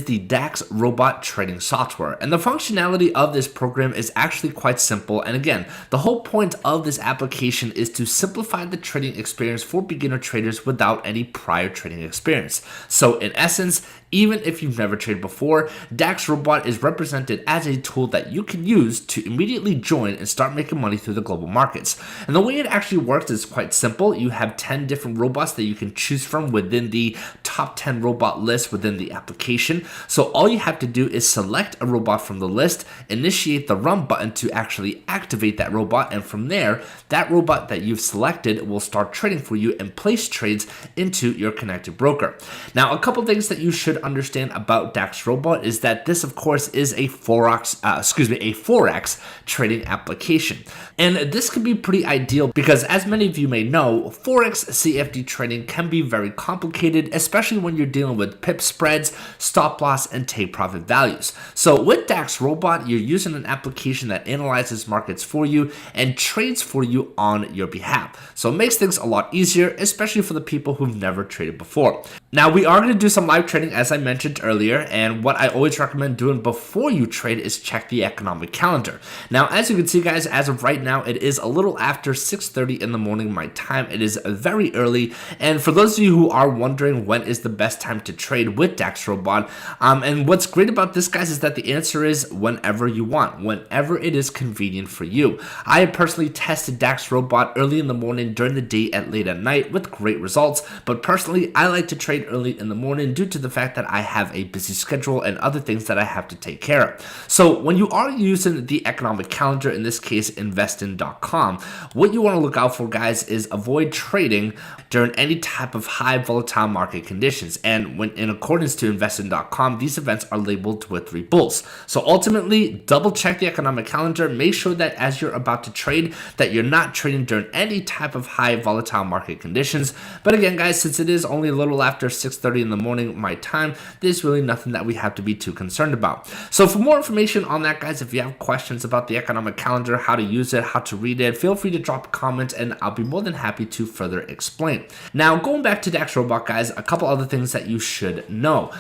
the Dax Robot trading software, and the functionality of this program is actually quite simple. And again, the whole point of this application is to simplify the trading experience for beginner traders without any prior trading experience. So in essence, even if you've never traded before, Daxrobot is represented as a tool that you can use to immediately join and start making money through the global markets. And the way it actually works is quite simple. You have 10 different robots that you can choose from within the top 10 robot list within the application. So all you have to do is select a robot from the list, initiate the run button to actually activate that robot, and from there, that robot that you've selected will start trading for you and place trades into your connected broker. Now, a couple things that you should understand about Daxrobot is that this, of course, is a forex trading application, and this can be pretty ideal because, as many of you may know, forex CFD trading can be very complicated, especially when you're dealing with pip spreads, stop loss, and take profit values. So with Daxrobot, you're using an application that analyzes markets for you and trades for you on your behalf. So it makes things a lot easier, especially for the people who've never traded before. Now, we are going to do some live trading, as I mentioned earlier, and what I always recommend doing before you trade is check the economic calendar. Now, as you can see, guys, as of right now, it is a little after 6:30 in the morning my time. It is very early, and for those of you who are wondering when is the best time to trade with Daxrobot, and what's great about this, guys, is that the answer is whenever you want, whenever it is convenient for you. I have personally tested Daxrobot early in the morning, during the day, and late at night with great results, but personally, I like to trade early in the morning due to the fact that I have a busy schedule and other things that I have to take care of. So when you are using the economic calendar, in this case investing.com, what you want to look out for, guys, is avoid trading during any type of high volatile market conditions. And when in accordance to investing.com, these events are labeled with 3 bulls. So ultimately, double check the economic calendar, make sure that as you're about to trade that you're not trading during any type of high volatile market conditions. But again, guys, since it is only a little after 6:30 in the morning my time, there's really nothing that we have to be too concerned about. So for more information on that, guys, if you have questions about the economic calendar, how to use it, how to read it, feel free to drop a comment and I'll be more than happy to further explain. Now, going back to Daxrobot, guys, a couple other things that you should know.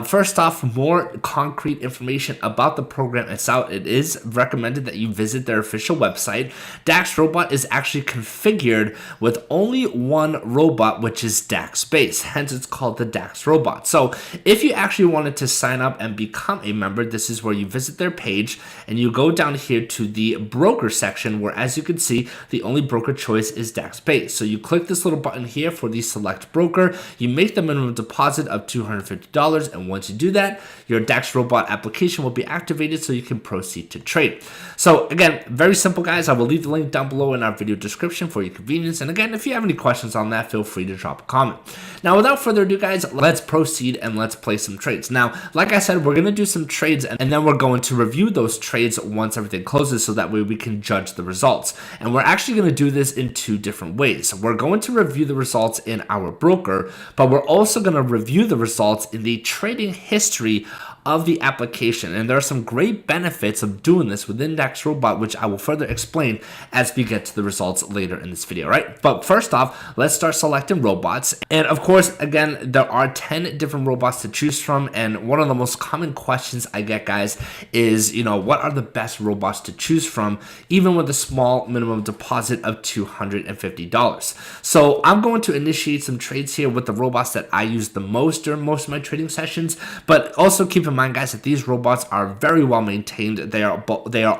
First off, more concrete information about the program itself. It is recommended that you visit their official website. Daxrobot is actually configured with only one robot, which is Dax Base, hence it's called the Dax Robot. So if you actually wanted to sign up and become a member, this is where you visit their page and you go down here to the broker section, where, as you can see, the only broker choice is Dax Base. So you click this little button here for the select broker, you make the minimum deposit of $250, and once you do that, your Daxrobot application will be activated so you can proceed to trade. So again, very simple, guys. I will leave the link down below in our video description for your convenience, and again, if you have any questions on that, feel free to drop a comment. Now, without further ado, guys, let's proceed and let's play some trades. Now, like I said, we're going to do some trades and then we're going to review those trades once everything closes so that way we can judge the results. And we're actually going to do this in 2 different ways. We're going to review the results in our broker, but we're also going to review the results in the trading history of the application. And there are some great benefits of doing this within Daxrobot, which I will further explain as we get to the results later in this video, right? But first off, let's start selecting robots. And of course, again, there are 10 different robots to choose from. And one of the most common questions I get, guys, is, what are the best robots to choose from, even with a small minimum deposit of $250? So I'm going to initiate some trades here with the robots that I use the most during most of my trading sessions, but also keep in mind, guys, that these robots are very well maintained. They are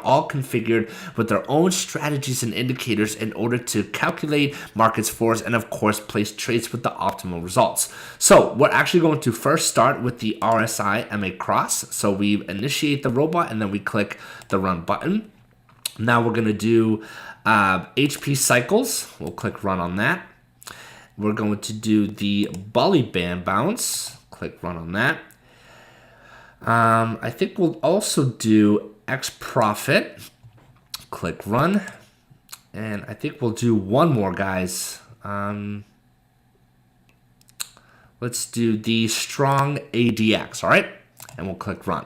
all configured with their own strategies and indicators in order to calculate markets for us and, of course, place trades with the optimal results. So we're actually going to first start with the RSI MA cross. So we initiate the robot and then we click the run button. Now we're going to do HP cycles. We'll click run on that. We're going to do the Bolly band bounce. Click run on that. I think we'll also do X profit. Click run. And I think we'll do one more, guys. Let's do the strong ADX, all right? And we'll click run.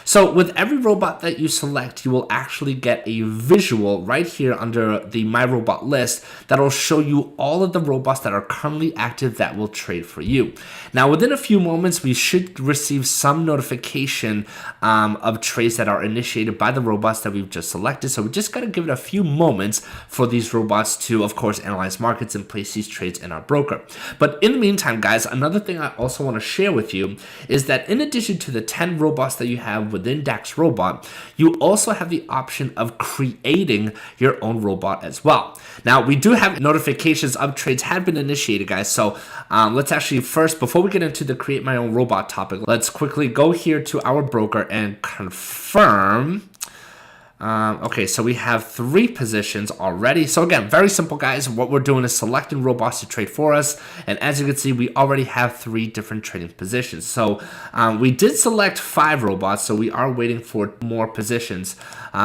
So with every robot that you select, you will actually get a visual right here under the My Robot list that'll show you all of the robots that are currently active that will trade for you. Now, within a few moments, we should receive some notification of trades that are initiated by the robots that we've just selected. So we just got to give it a few moments for these robots to, of course, analyze markets and place these trades in our broker. But in the meantime, guys, another thing I also want to share with you is that in addition to the 10 robots that you have within Daxrobot, you also have the option of creating your own robot as well. Now, we do have notifications of trades have been initiated, guys. So let's actually first, before we get into the create my own robot topic, let's quickly go here to our broker and confirm. Okay, so we have 3 positions already. So again, very simple, guys. What we're doing is selecting robots to trade for us. And as you can see, we already have 3 different trading positions. So we did select 5 robots, so we are waiting for more positions.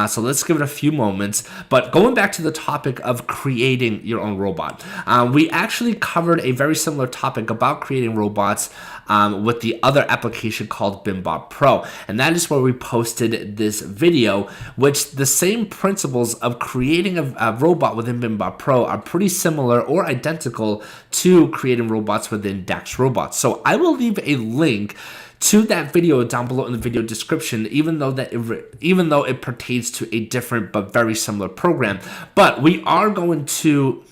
So let's give it a few moments. But going back to the topic of creating your own robot, we actually covered a very similar topic about creating robots with the other application called BIMBot Pro. And that is where we posted this video, which the same principles of creating a robot within BIMBot Pro are pretty similar or identical to creating robots within Daxrobot. So I will leave a link to that video down below in the video description, even though it pertains to a different but very similar program. But we are going to...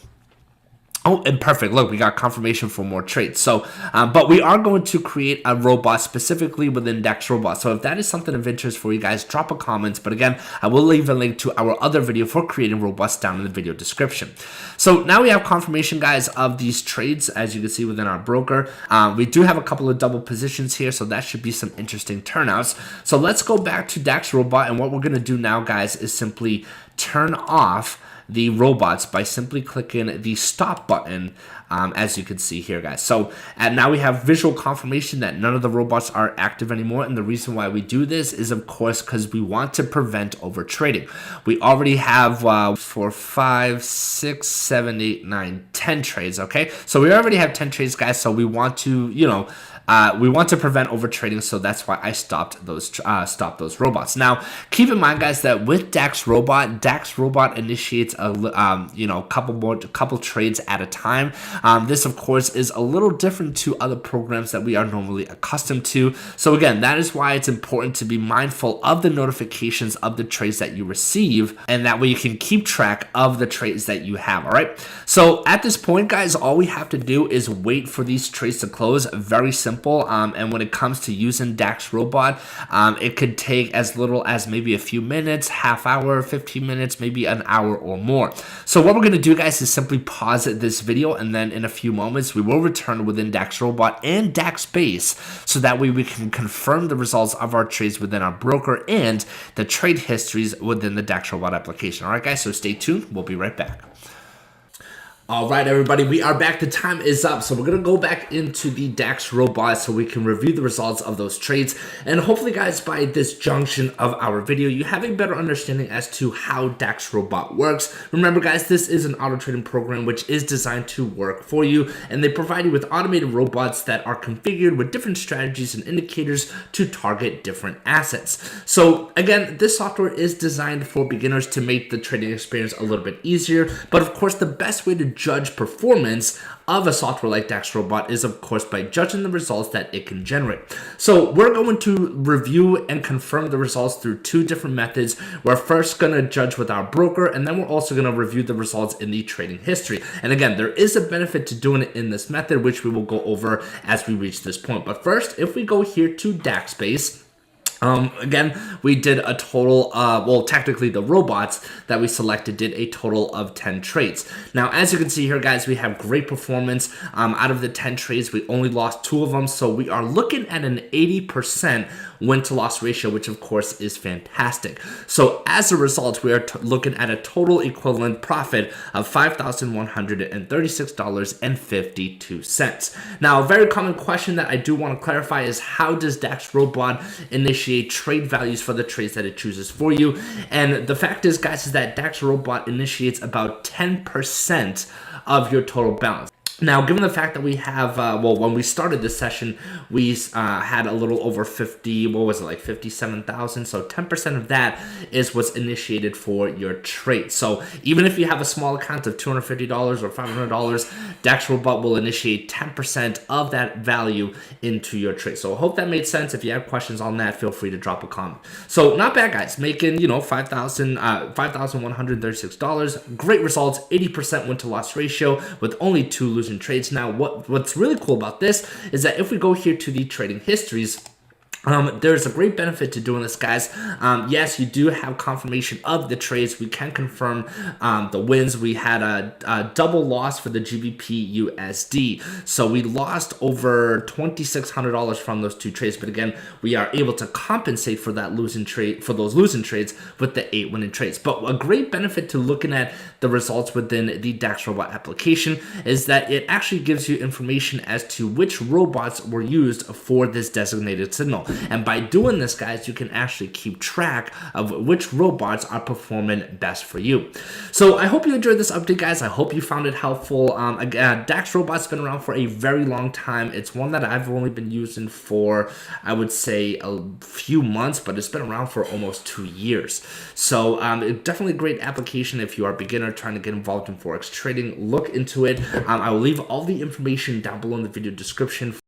Oh, and perfect. Look, we got confirmation for more trades. So, but we are going to create a robot specifically within Daxrobot. So if that is something of interest for you guys, drop a comment. But again, I will leave a link to our other video for creating robots down in the video description. So now we have confirmation, guys, of these trades, as you can see within our broker. We do have a couple of double positions here, so that should be some interesting turnouts. So let's go back to Daxrobot, and what we're going to do now, guys, is simply turn off the robots by simply clicking the stop button, as you can see here, guys. So and now we have visual confirmation that none of the robots are active anymore. And the reason why we do this is, of course, because we want to prevent over trading. We already have 4, 5, 6, 7, 8, 9, 10 trades. Okay, so we already have 10 trades, guys. So we want to, we want to prevent over trading, so that's why I stopped those robots. Now, keep in mind, guys, that with Daxrobot initiates a couple trades at a time. This, of course, is a little different to other programs that we are normally accustomed to. So again, that is why it's important to be mindful of the notifications of the trades that you receive, and that way you can keep track of the trades that you have. All right. So at this point, guys, all we have to do is wait for these trades to close. Very simple. And when it comes to using Daxrobot, it could take as little as maybe a few minutes, half hour, 15 minutes, maybe an hour or more. So what we're going to do, guys, is simply pause this video, and then in a few moments we will return within Daxrobot and Daxbase, so that way we can confirm the results of our trades within our broker and the trade histories within the Daxrobot application. All right, guys, so stay tuned. We'll be right back. All right, everybody, we are back. The time is up. So we're going to go back into the Daxrobot so we can review the results of those trades. And hopefully, guys, by this junction of our video, you have a better understanding as to how Daxrobot works. Remember, guys, this is an auto trading program which is designed to work for you. And they provide you with automated robots that are configured with different strategies and indicators to target different assets. So again, this software is designed for beginners to make the trading experience a little bit easier. But of course, the best way to judge performance of a software like Daxrobot is, of course, by judging the results that it can generate. So we're going to review and confirm the results through 2 different methods. We're first going to judge with our broker, and then we're also going to review the results in the trading history. And again, there is a benefit to doing it in this method, which we will go over as we reach this point. But first, if we go here to Daxbase, again, we did a total, well, technically the robots that we selected did a total of 10 trades. Now, as you can see here, guys, we have great performance. Out of the 10 trades, we only lost 2 of them. So we are looking at an 80% win-to-loss ratio, which of course is fantastic. So as a result, we are looking at a total equivalent profit of $5,136.52. Now, a very common question that I do want to clarify is, how does Daxrobot initiate trade values for the trades that it chooses for you? And the fact is, guys, is that Daxrobot initiates about 10% of your total balance. Now, given the fact that we have, well, when we started this session, we had a little over 50, what was it, like 57,000. So 10% of that is what's initiated for your trade. So even if you have a small account of $250 or $500, Daxrobot will initiate 10% of that value into your trade. So I hope that made sense. If you have questions on that, feel free to drop a comment. So not bad, guys. Making, $5,136. Great results. 80% win to loss ratio with only 2 losing trades. Now, what's really cool about this is that if we go here to the trading histories, there's a great benefit to doing this, guys. Yes, you do have confirmation of the trades. We can confirm the wins. We had a double loss for the GBP USD. So we lost over $2,600 from those 2 trades. But again, we are able to compensate for that losing trade, for those losing trades with the 8 winning trades. But a great benefit to looking at the results within the Dax Robot application is that it actually gives you information as to which robots were used for this designated signal. And by doing this, guys, you can actually keep track of which robots are performing best for you. So I hope you enjoyed this update, guys. I hope you found it helpful. Again, Dax Robot's been around for a very long time. It's one that I've only been using for, I would say, a few months, but it's been around for almost 2 years. So definitely a great application if you are a beginner trying to get involved in Forex trading. Look into it. I will leave all the information down below in the video description.